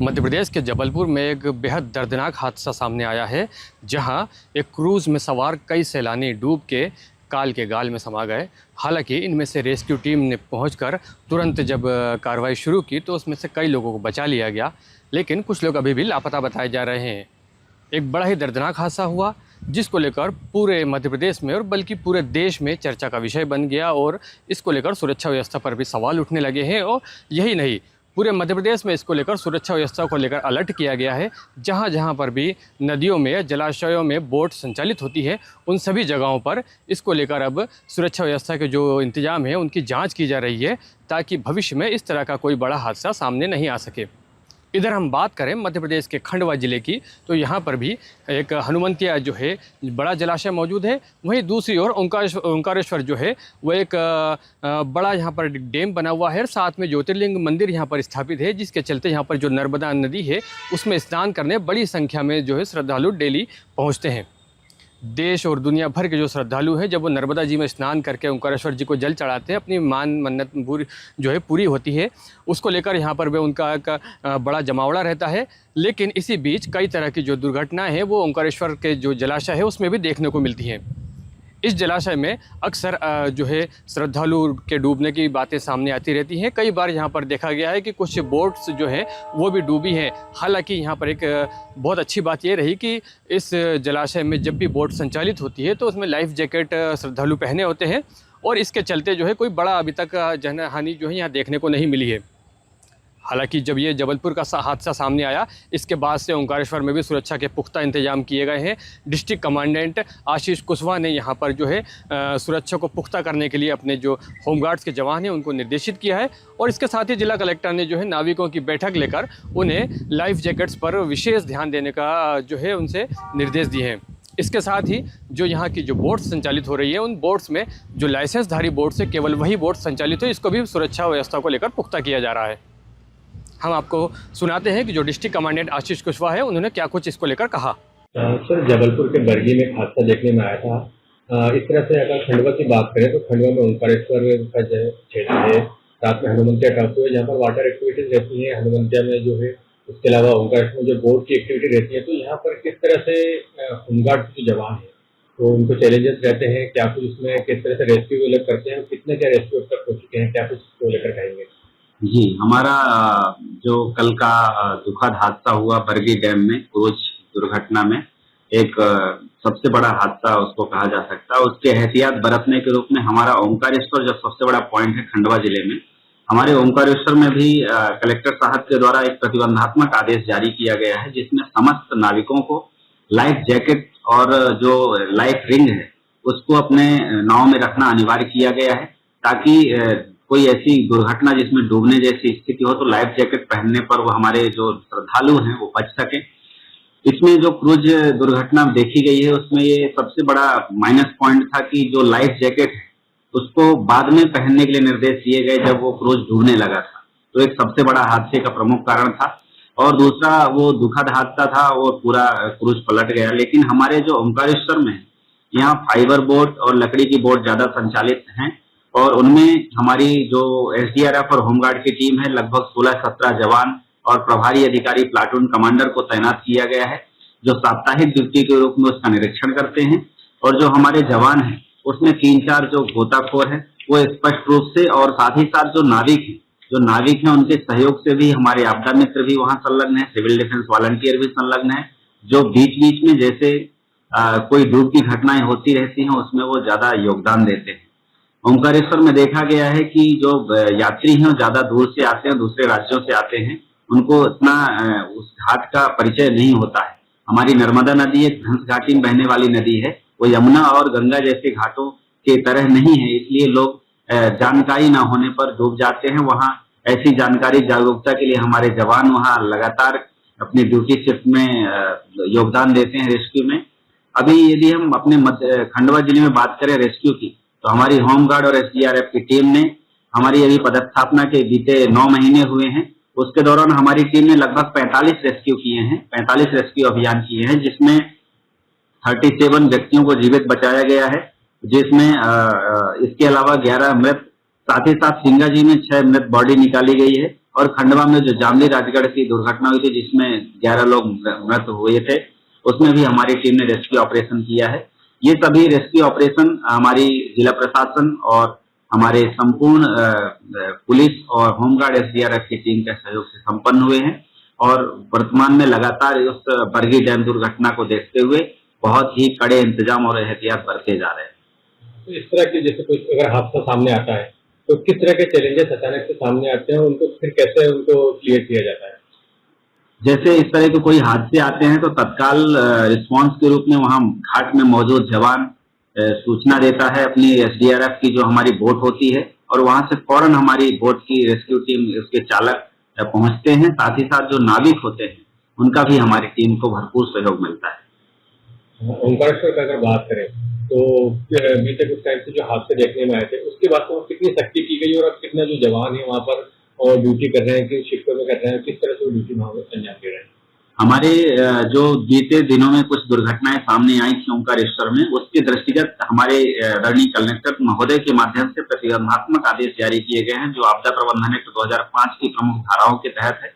मध्य प्रदेश के जबलपुर में एक बेहद दर्दनाक हादसा सामने आया है, जहां एक क्रूज़ में सवार कई सैलानी डूब के काल के गाल में समा गए। हालांकि इनमें से रेस्क्यू टीम ने पहुंचकर तुरंत जब कार्रवाई शुरू की तो उसमें से कई लोगों को बचा लिया गया, लेकिन कुछ लोग अभी भी लापता बताए जा रहे हैं। एक बड़ा ही दर्दनाक हादसा हुआ, जिसको लेकर पूरे मध्य प्रदेश में और बल्कि पूरे देश में चर्चा का विषय बन गया और इसको लेकर सुरक्षा व्यवस्था पर भी सवाल उठने लगे हैं। और यही नहीं, पूरे मध्य प्रदेश में इसको लेकर सुरक्षा व्यवस्था को लेकर अलर्ट किया गया है। जहाँ जहाँ पर भी नदियों में, जलाशयों में बोट संचालित होती है, उन सभी जगहों पर इसको लेकर अब सुरक्षा व्यवस्था के जो इंतजाम है उनकी जांच की जा रही है, ताकि भविष्य में इस तरह का कोई बड़ा हादसा सामने नहीं आ सके। इधर हम बात करें मध्य प्रदेश के खंडवा ज़िले की, तो यहाँ पर भी एक हनुमंतिया जो है बड़ा जलाशय मौजूद है। वहीं दूसरी ओर ओंकारेश्वर जो है वो एक बड़ा यहाँ पर डैम बना हुआ है। साथ में ज्योतिर्लिंग मंदिर यहाँ पर स्थापित है, जिसके चलते यहाँ पर जो नर्मदा नदी है उसमें स्नान करने बड़ी संख्या में जो है श्रद्धालु डेली पहुँचते हैं। देश और दुनिया भर के जो श्रद्धालु हैं, जब वो नर्मदा जी में स्नान करके ओंकारेश्वर जी को जल चढ़ाते हैं, अपनी मन्नत पूरी होती है। उसको लेकर यहाँ पर भी उनका एक बड़ा जमावड़ा रहता है। लेकिन इसी बीच कई तरह की जो दुर्घटनाएं हैं वो ओंकारेश्वर के जो जलाशय है उसमें भी देखने को मिलती हैं। इस जलाशय में अक्सर जो है श्रद्धालु के डूबने की बातें सामने आती रहती हैं। कई बार यहाँ पर देखा गया है कि कुछ बोट्स जो हैं वो भी डूबी हैं। हालांकि यहाँ पर एक बहुत अच्छी बात ये रही कि इस जलाशय में जब भी बोट संचालित होती है तो उसमें लाइफ जैकेट श्रद्धालु पहने होते हैं, और इसके चलते जो है कोई बड़ा अभी तक जनहानि जो है यहाँ देखने को नहीं मिली है। हालांकि जब ये जबलपुर का हादसा सामने आया, इसके बाद से ओंकारेश्वर में भी सुरक्षा के पुख्ता इंतजाम किए गए हैं। डिस्ट्रिक्ट कमांडेंट आशीष कुशवाहा ने यहाँ पर जो है सुरक्षा को पुख्ता करने के लिए अपने जो होमगार्ड्स के जवान हैं उनको निर्देशित किया है। और इसके साथ ही जिला कलेक्टर ने जो है नाविकों की बैठक लेकर उन्हें लाइफ जैकेट्स पर विशेष ध्यान देने का जो है उनसे निर्देश दिए हैं। इसके साथ ही जो यहाँ की जो बोट्स संचालित हो रही है, उन बोट्स में जो लाइसेंसधारी बोट्स है केवल वही बोट संचालित हो, इसको भी सुरक्षा व्यवस्था को लेकर पुख्ता किया जा रहा है। हम आपको सुनाते हैं कि जो डिस्ट्रिक्ट कमांडेंट आशीष कुशवाहा है उन्होंने क्या कुछ इसको लेकर कहा। सर, जबलपुर के बरगी में हादसा देखने में आया था। इस तरह से अगर खंडवा की बात करें तो खंडवा में ओंकारेश्वर का जो क्षेत्र है, साथ में हनुमंतिया टापू है जहाँ पर वाटर एक्टिविटीज रहती है। हनुमंतिया में जो है, उसके अलावा ओंकारेश्वर में जो बोट की एक्टिविटी रहती है। तो यहाँ पर किस तरह से होमगार्ड के जवान है तो उनको चैलेंजेस रहते हैं, क्या कुछ उसमें किस तरह से रेस्क्यू लोग करते हैं, कितने क्या रेस्क्यू अब तक हो चुके हैं, क्या कुछ इसको लेकर कहेंगे? जी, हमारा जो कल का दुखद हादसा हुआ बरगी डैम में क्रूज दुर्घटना में, एक सबसे बड़ा हादसा उसको कहा जा सकता है। उसके एहतियात बरतने के रूप में हमारा ओंकारेश्वर जो सबसे बड़ा पॉइंट है खंडवा जिले में, हमारे ओंकारेश्वर में भी कलेक्टर साहब के द्वारा एक प्रतिबंधात्मक आदेश जारी किया गया है, जिसमें समस्त नाविकों को लाइफ जैकेट और जो लाइफ रिंग है उसको अपने नाव में रखना अनिवार्य किया गया है, ताकि कोई ऐसी दुर्घटना जिसमें डूबने जैसी स्थिति हो तो लाइफ जैकेट पहनने पर वो हमारे जो श्रद्धालु हैं वो बच सके। इसमें जो क्रूज दुर्घटना देखी गई है उसमें ये सबसे बड़ा माइनस पॉइंट था कि जो लाइफ जैकेट है उसको बाद में पहनने के लिए निर्देश दिए गए जब वो क्रूज डूबने लगा था। तो एक सबसे बड़ा हादसे का प्रमुख कारण था। और दूसरा, वो दुखद हादसा था और पूरा क्रूज पलट गया। लेकिन हमारे जो ओंकारेश्वर में यहाँ फाइबर बोट और लकड़ी की बोट ज्यादा संचालित हैं, और उनमें हमारी जो एसडीआरएफ और होमगार्ड की टीम है, लगभग 16-17 जवान और प्रभारी अधिकारी प्लाटून कमांडर को तैनात किया गया है, जो साप्ताहिक ड्यूटी के रूप में उसका निरीक्षण करते हैं। और जो हमारे जवान हैं उसमें 3-4 जो गोताखोर हैं वो स्पष्ट रूप से, और साथ ही साथ जो नाविक हैं उनके सहयोग से भी हमारे आपदा मित्र भी वहां संलग्न है, सिविल डिफेंस वॉलंटियर भी संलग्न है, जो बीच बीच में जैसे कोई डूब की घटनाएं होती रहती हैं उसमें वो ज्यादा योगदान देते हैं। ओंकारेश्वर में देखा गया है कि जो यात्री हैं ज्यादा दूर से आते हैं, दूसरे राज्यों से आते हैं, उनको इतना उस घाट का परिचय नहीं होता है। हमारी नर्मदा नदी एक घंस घाटी में बहने वाली नदी है, वो यमुना और गंगा जैसे घाटों के तरह नहीं है, इसलिए लोग जानकारी ना होने पर डूब जाते हैं। वहाँ ऐसी जानकारी जागरूकता के लिए हमारे जवान वहाँ लगातार अपनी ड्यूटी शिफ्ट में योगदान देते हैं रेस्क्यू में। अभी यदि हम अपने खंडवा जिले में बात करें रेस्क्यू की, तो हमारी होमगार्ड और एसडीआरएफ की टीम ने, हमारी अभी पदस्थापना के बीते 9 महीने हुए हैं, उसके दौरान हमारी टीम ने लगभग 45 रेस्क्यू किए हैं, 45 रेस्क्यू अभियान किए हैं, जिसमें 37 व्यक्तियों को जीवित बचाया गया है, जिसमें इसके अलावा 11 मृत, साथ ही साथ सिंगाजी में 6 मृत बॉडी निकाली गई है, और खंडवा में जो जामली राजगढ़ की दुर्घटना हुई थी जिसमें 11 लोग मृत हुए थे, उसमें भी हमारी टीम ने रेस्क्यू ऑपरेशन किया है। ये सभी रेस्क्यू ऑपरेशन हमारी जिला प्रशासन और हमारे संपूर्ण पुलिस और होमगार्ड एसडीआरएफ की टीम के सहयोग से संपन्न हुए हैं और वर्तमान में लगातार उस बरगी डैम दुर्घटना को देखते हुए बहुत ही कड़े इंतजाम और एहतियात बरते जा रहे हैं। तो इस तरह की जैसे कोई अगर हादसा सामने आता है तो किस तरह के चैलेंजेस अचानक से सामने आते हैं, उनको फिर कैसे उनको क्लियर किया जाता है? जैसे इस तरह के कोई हादसे आते हैं तो तत्काल रिस्पांस के रूप में वहां घाट में मौजूद जवान सूचना देता है अपनी एसडीआरएफ की जो हमारी बोट होती है और वहां से फौरन हमारी बोट की रेस्क्यू टीम उसके चालक पहुंचते हैं। साथ ही साथ जो नाविक होते हैं उनका भी हमारी टीम को भरपूर सहयोग मिलता है। ओंकारेश्वर की अगर बात करें तो बीते कुछ टाइम से जो हादसे देखने में आए थे उसके बाद तो कितनी सख्ती की गई और अब कितना जो जवान है वहाँ पर और ड्यूटी कर रहे हैं, किस शिफ्टों में कर रहे हैं, किस तरह से वो ड्यूटी वहाँ पर अंजाम दे रहे हैं? हमारे जो बीते दिनों में कुछ दुर्घटनाएं सामने आई थी ओंकारेश्वर में, उसके दृष्टिगत हमारे रणनीति कलेक्टर महोदय के माध्यम से प्रतिबंधात्मक आदेश जारी किए गए हैं जो आपदा प्रबंधन एक्ट 2005 की प्रमुख धाराओं के तहत है,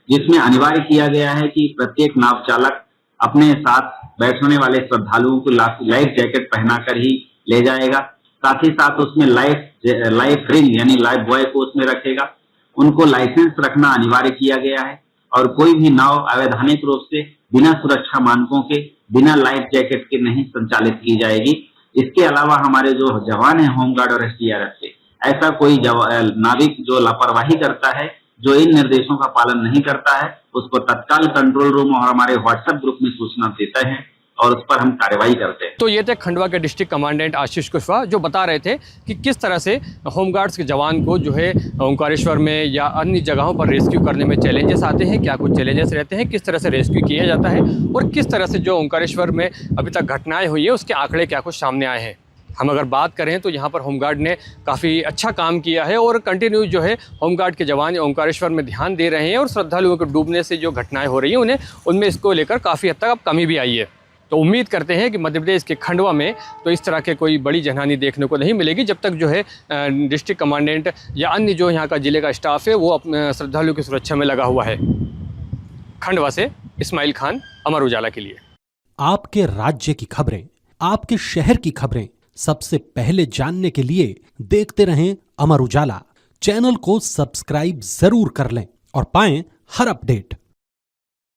जिसमें अनिवार्य किया गया है कि प्रत्येक नाव चालक अपने साथ बैठने वाले श्रद्धालुओं को लाइफ जैकेट पहनाकर ही ले जाएगा। साथ ही साथ उसमें लाइफ रिंग यानी लाइफ बॉय को उसमें रखेगा। उनको लाइसेंस रखना अनिवार्य किया गया है और कोई भी नाव अवैधानिक रूप से बिना सुरक्षा मानकों के, बिना लाइफ जैकेट के नहीं संचालित की जाएगी। इसके अलावा हमारे जो जवान हैं होमगार्ड और एसडीआरएफ के, ऐसा कोई नाविक जो लापरवाही करता है, जो इन निर्देशों का पालन नहीं करता है, उसको तत्काल कंट्रोल रूम और हमारे व्हाट्सएप ग्रुप में सूचना देते हैं और उस पर हम कार्रवाई करते हैं। तो ये थे खंडवा के डिस्ट्रिक्ट कमांडेंट आशीष कुशवाहा जो बता रहे थे कि किस तरह से होमगार्ड्स के जवान को जो है ओंकारेश्वर में या अन्य जगहों पर रेस्क्यू करने में चैलेंजेस आते हैं, क्या कुछ चैलेंजेस रहते हैं, किस तरह से रेस्क्यू किया जाता है और किस तरह से जो ओंकारेश्वर में अभी तक घटनाएँ हुई है उसके आंकड़े क्या कुछ सामने आए हैं। हम अगर बात करें तो यहाँ पर होमगार्ड ने काफ़ी अच्छा काम किया है और कंटिन्यू जो है होमगार्ड के जवान ओंकारेश्वर में ध्यान दे रहे हैं और श्रद्धालुओं के डूबने से जो घटनाएं हो रही हैं उन्हें उनमें इसको लेकर काफ़ी हद तक अब कमी भी आई है। तो उम्मीद करते हैं कि मध्य प्रदेश के खंडवा में तो इस तरह के कोई बड़ी जनहानि देखने को नहीं मिलेगी जब तक जो है डिस्ट्रिक्ट कमांडेंट या अन्य जो यहाँ का जिले का स्टाफ है वो अपने श्रद्धालुओं की सुरक्षा में लगा हुआ है। खंडवा से इस्माइल खान, अमर उजाला के लिए। आपके राज्य की खबरें, आपके शहर की खबरें सबसे पहले जानने के लिए देखते रहें अमर उजाला। चैनल को सब्सक्राइब जरूर कर लें और पाएं हर अपडेट।